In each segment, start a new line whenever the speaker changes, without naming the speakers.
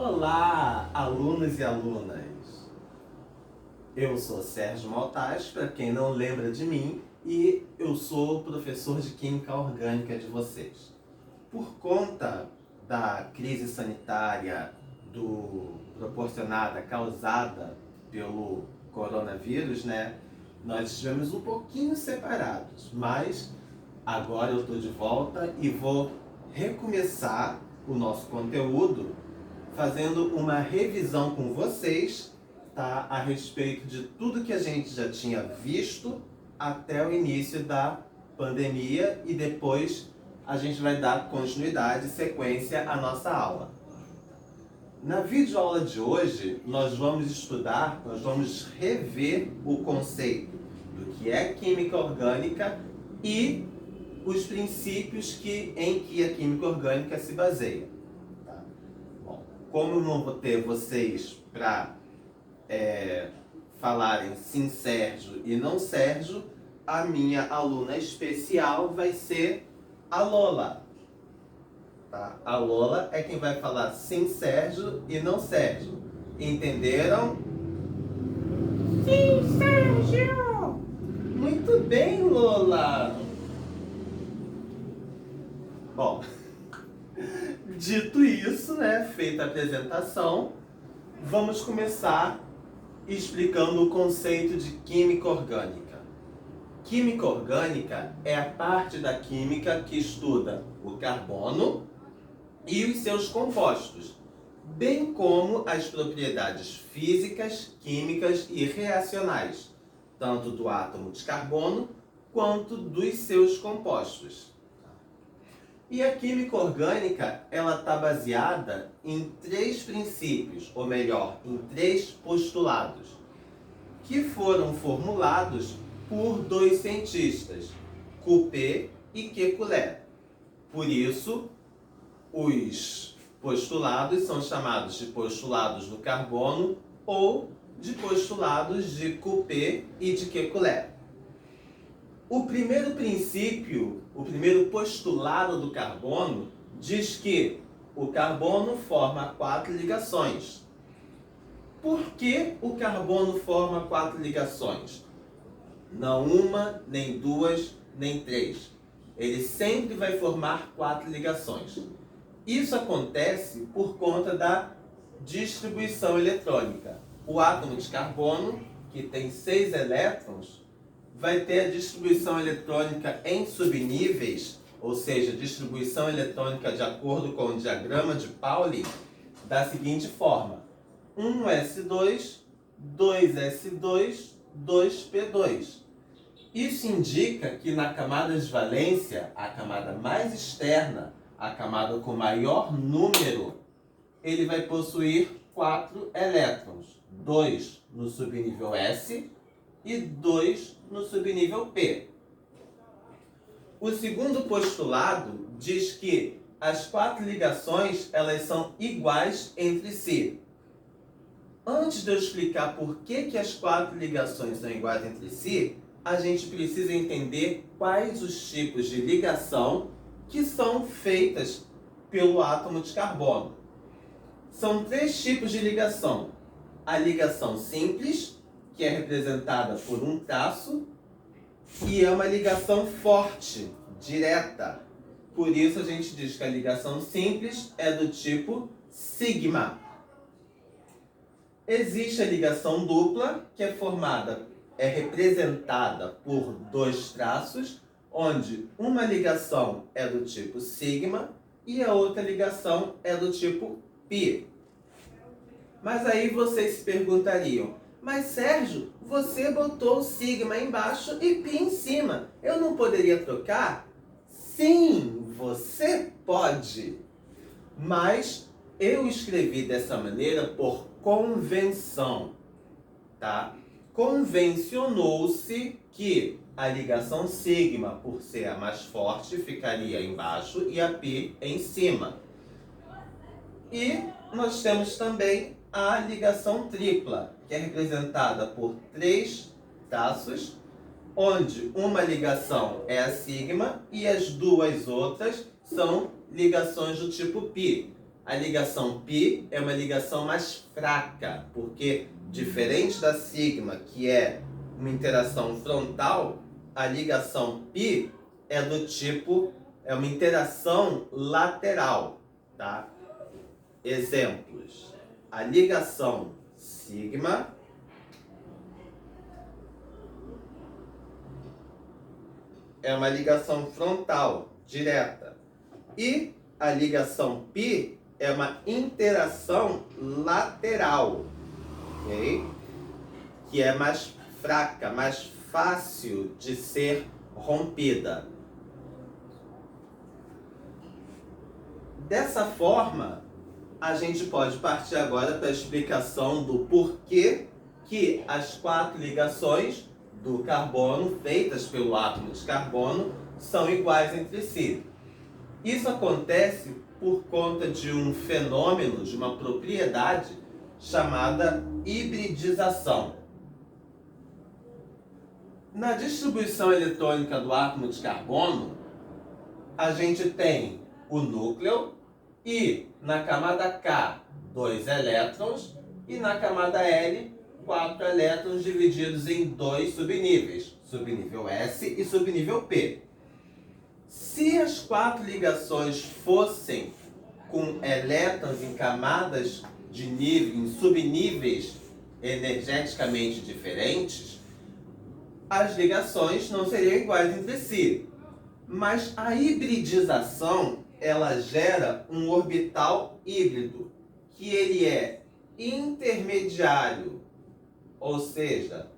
Olá, alunos e alunas! Eu sou Sérgio Maltaz, para quem não lembra de mim, e eu sou o professor de Química Orgânica de vocês. Por conta da crise sanitária causada pelo coronavírus, nós estivemos um pouquinho separados, mas agora eu estou de volta e vou recomeçar o nosso conteúdo fazendo uma revisão com vocês, tá, a respeito de tudo que a gente já tinha visto até o início da pandemia, e depois a gente vai dar continuidade e sequência à nossa aula. Na videoaula de hoje, nós vamos rever o conceito do que é química orgânica e os princípios em que a química orgânica se baseia. Como eu não vou ter vocês para falarem sim Sérgio e não Sérgio, a minha aluna especial vai ser a Lola. Tá? A Lola é quem vai falar sim Sérgio e não Sérgio. Entenderam?
Sim, Sérgio!
Muito bem, Lola! Bom, dito isso, feita a apresentação, vamos começar explicando o conceito de química orgânica. Química orgânica é a parte da química que estuda o carbono e os seus compostos, bem como as propriedades físicas, químicas e reacionais, tanto do átomo de carbono quanto dos seus compostos. E a química orgânica, ela está baseada em três princípios, ou melhor, em três postulados, que foram formulados por dois cientistas, Couper e Kekulé. Por isso, os postulados são chamados de postulados do carbono ou de postulados de Couper e de Kekulé. O primeiro princípio, o primeiro postulado do carbono, diz que o carbono forma 4 ligações. Por que o carbono forma 4 ligações? Não uma, nem duas, nem três. Ele sempre vai formar 4 ligações. Isso acontece por conta da distribuição eletrônica. O átomo de carbono, que tem 6 elétrons, vai ter a distribuição eletrônica em subníveis, ou seja, distribuição eletrônica de acordo com o diagrama de Pauli, da seguinte forma: 1s2, 2s2, 2p2. Isso indica que na camada de valência, a camada mais externa, a camada com maior número, ele vai possuir 4 elétrons, 2 no subnível S e 2 no subnível P. O segundo postulado diz que as 4 ligações, elas são iguais entre si. Antes de eu explicar por que as 4 ligações são iguais entre si, a gente precisa entender quais os tipos de ligação que são feitas pelo átomo de carbono. São 3 tipos de ligação. A ligação simples, que é representada por um traço, e é uma ligação forte, direta. Por isso a gente diz que a ligação simples é do tipo sigma. Existe a ligação dupla, que é representada por 2 traços, onde uma ligação é do tipo sigma e a outra ligação é do tipo pi. Mas aí vocês se perguntariam: mas Sérgio, você botou sigma embaixo e pi em cima. Eu não poderia trocar? Sim, você pode. Mas eu escrevi dessa maneira por convenção, tá? Convencionou-se que a ligação sigma, por ser a mais forte, ficaria embaixo e a pi em cima. E nós temos também a ligação tripla, que é representada por 3 traços, onde uma ligação é a sigma e as 2 outras são ligações do tipo pi. A ligação π é uma ligação mais fraca, porque diferente da sigma, que é uma interação frontal, a ligação π é do tipo, é uma interação lateral, tá? Exemplos. A ligação sigma é uma ligação frontal, direta. E a ligação π é uma interação lateral, ok? Que é mais fraca, mais fácil de ser rompida. Dessa forma, a gente pode partir agora para a explicação do porquê que as 4 ligações do carbono, feitas pelo átomo de carbono, são iguais entre si. Isso acontece por conta de um fenômeno, de uma propriedade chamada hibridização. Na distribuição eletrônica do átomo de carbono, a gente tem o núcleo e na camada K 2 elétrons e na camada L 4 elétrons divididos em 2 subníveis, subnível S e subnível P. Se as 4 ligações fossem com elétrons em camadas de nível, em subníveis energeticamente diferentes, as ligações não seriam iguais entre si. Mas a hibridização, ela gera um orbital híbrido, que ele é intermediário, ou seja,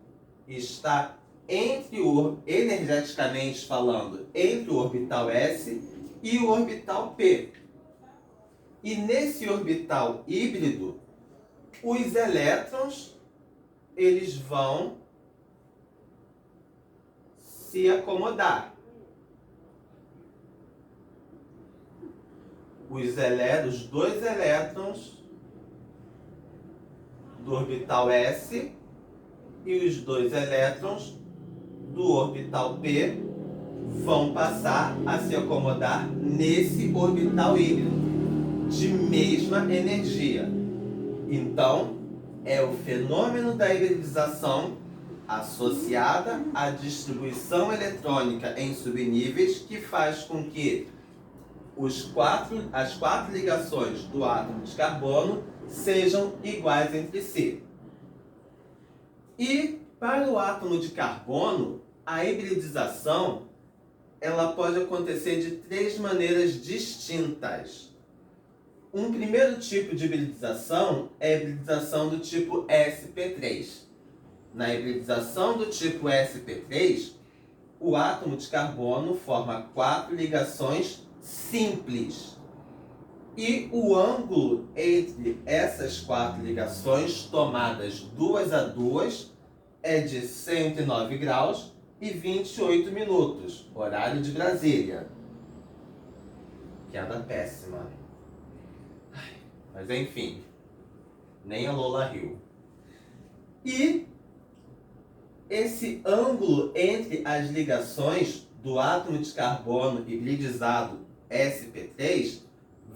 está energeticamente falando, entre o orbital S e o orbital P. E nesse orbital híbrido, os elétrons, eles vão se acomodar. Os 2 elétrons do orbital S e os 2 elétrons do orbital P vão passar a se acomodar nesse orbital híbrido de mesma energia. Então, é o fenômeno da hibridização associada à distribuição eletrônica em subníveis que faz com que as 4 ligações do átomo de carbono sejam iguais entre si. E para o átomo de carbono, a hibridização ela pode acontecer de 3 maneiras distintas. Um primeiro tipo de hibridização é a hibridização do tipo sp3. Na hibridização do tipo sp3, o átomo de carbono forma 4 ligações simples. E o ângulo entre essas 4 ligações, tomadas 2 a 2, é de 109 graus e 28 minutos, horário de Brasília. Piada péssima. Mas enfim, nem a Lola riu. E esse ângulo entre as ligações do átomo de carbono hibridizado sp3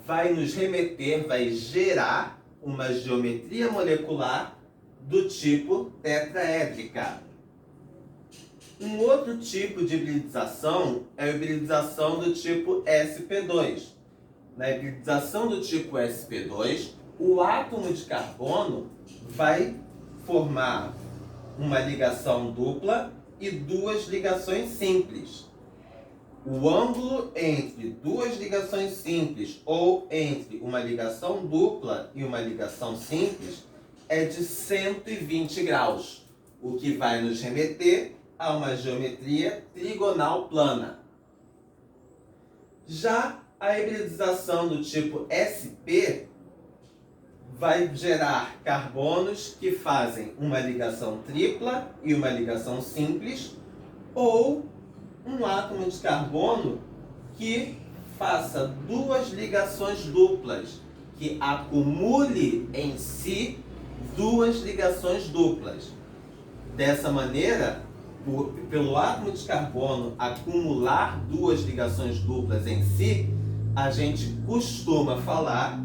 vai nos remeter, vai gerar uma geometria molecular do tipo tetraédrica. Um outro tipo de hibridização é a hibridização do tipo sp2. Na hibridização do tipo sp2, o átomo de carbono vai formar uma ligação dupla e 2 ligações simples. O ângulo entre 2 ligações simples ou entre uma ligação dupla e uma ligação simples é de 120 graus, o que vai nos remeter a uma geometria trigonal plana. Já a hibridização do tipo sp vai gerar carbonos que fazem uma ligação tripla e uma ligação simples, ou um átomo de carbono que faça 2 ligações duplas, que acumule em si 2 ligações duplas. Dessa maneira, pelo átomo de carbono acumular 2 ligações duplas em si, a gente costuma falar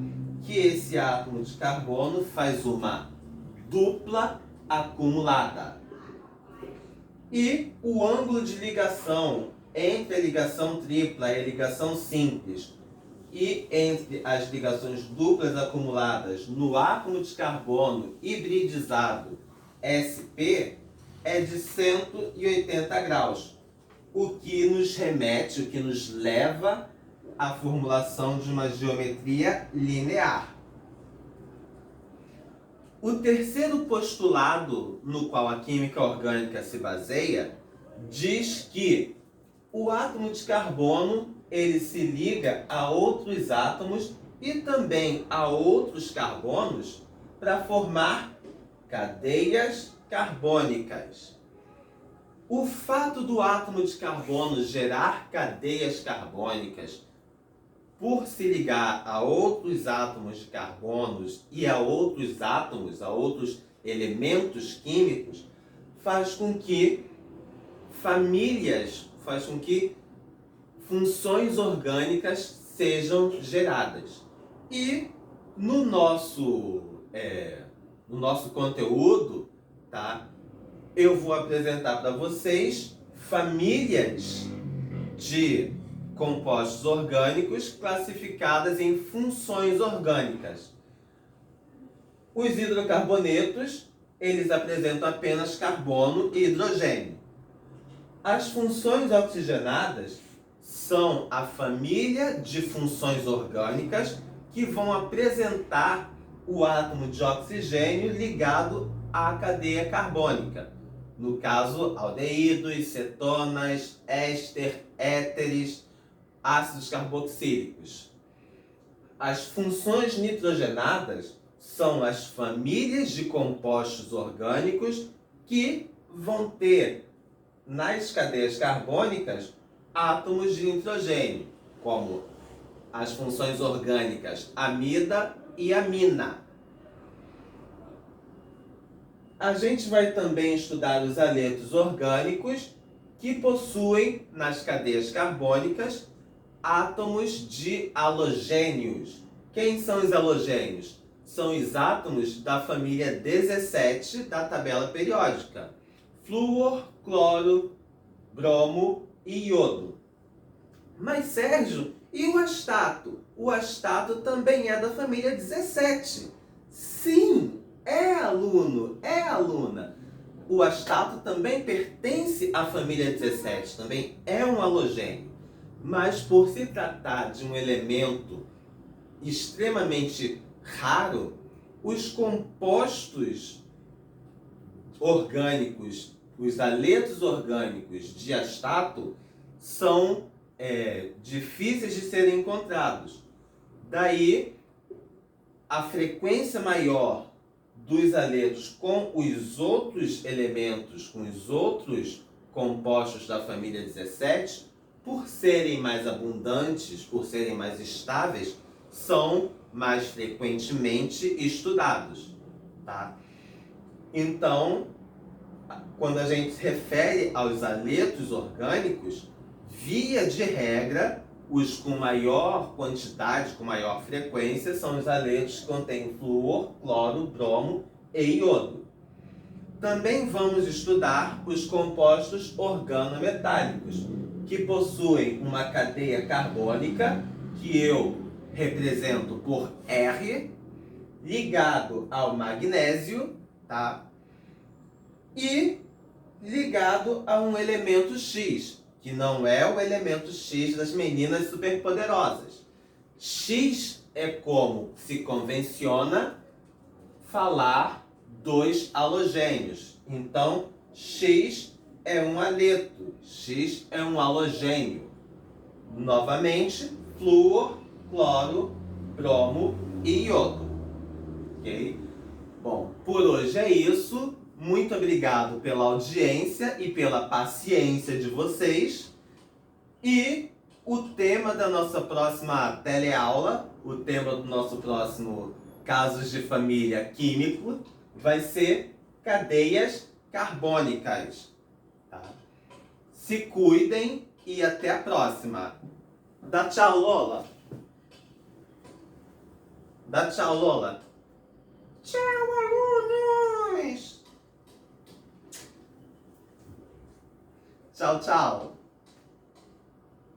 que esse átomo de carbono faz uma dupla acumulada. E o ângulo de ligação entre a ligação tripla e a ligação simples e entre as ligações duplas acumuladas no átomo de carbono hibridizado sp é de 180 graus, o que nos remete, o que nos leva à formulação de uma geometria linear. O terceiro postulado no qual a química orgânica se baseia diz que o átomo de carbono ele se liga a outros átomos e também a outros carbonos para formar cadeias carbônicas. O fato do átomo de carbono gerar cadeias carbônicas por se ligar a outros átomos de carbonos e a outros átomos, a outros elementos químicos, faz com que funções orgânicas sejam geradas. E no nosso conteúdo, tá, eu vou apresentar para vocês famílias de compostos orgânicos classificadas em funções orgânicas. Os hidrocarbonetos, eles apresentam apenas carbono e hidrogênio. As funções oxigenadas são a família de funções orgânicas que vão apresentar o átomo de oxigênio ligado à cadeia carbônica. No caso, aldeídos, cetonas, éster, éteres, ácidos carboxílicos. As funções nitrogenadas são as famílias de compostos orgânicos que vão ter nas cadeias carbônicas átomos de nitrogênio, como as funções orgânicas amida e amina. A gente vai também estudar os aletos orgânicos que possuem nas cadeias carbônicas átomos de halogênios. Quem são os halogênios? São os átomos da família 17 da tabela periódica: flúor, cloro, bromo e iodo. Mas Sérgio, e o astato? O astato também é da família 17. Sim, aluno, aluna. O astato também pertence à família 17, também é um halogênio. Mas por se tratar de um elemento extremamente raro, os compostos orgânicos, os aletos orgânicos de astato são difíceis de serem encontrados. Daí, a frequência maior dos aletos com os outros elementos, com os outros compostos da família 17, por serem mais abundantes, por serem mais estáveis, são mais frequentemente estudados, tá? Então, quando a gente se refere aos aletos orgânicos, via de regra, os com maior quantidade, com maior frequência, são os aletos que contêm flúor, cloro, bromo e iodo. Também vamos estudar os compostos organometálicos, que possuem uma cadeia carbônica, que eu represento por R, ligado ao magnésio, tá? E ligado a um elemento X, que não é o elemento X das meninas superpoderosas. X é como se convenciona falar dos halogênios. Então, X é um aleto, X é um halogênio. Novamente, flúor, cloro, bromo e iodo. Ok? Bom, por hoje é isso. Muito obrigado pela audiência e pela paciência de vocês. E o tema da nossa próxima teleaula, o tema do nosso próximo Casos de Família Químico, vai ser cadeias carbônicas. Tá? Se cuidem e até a próxima. Dá tchau, Lola! Dá tchau, Lola. Tchau, alunos! Tchau, tchau.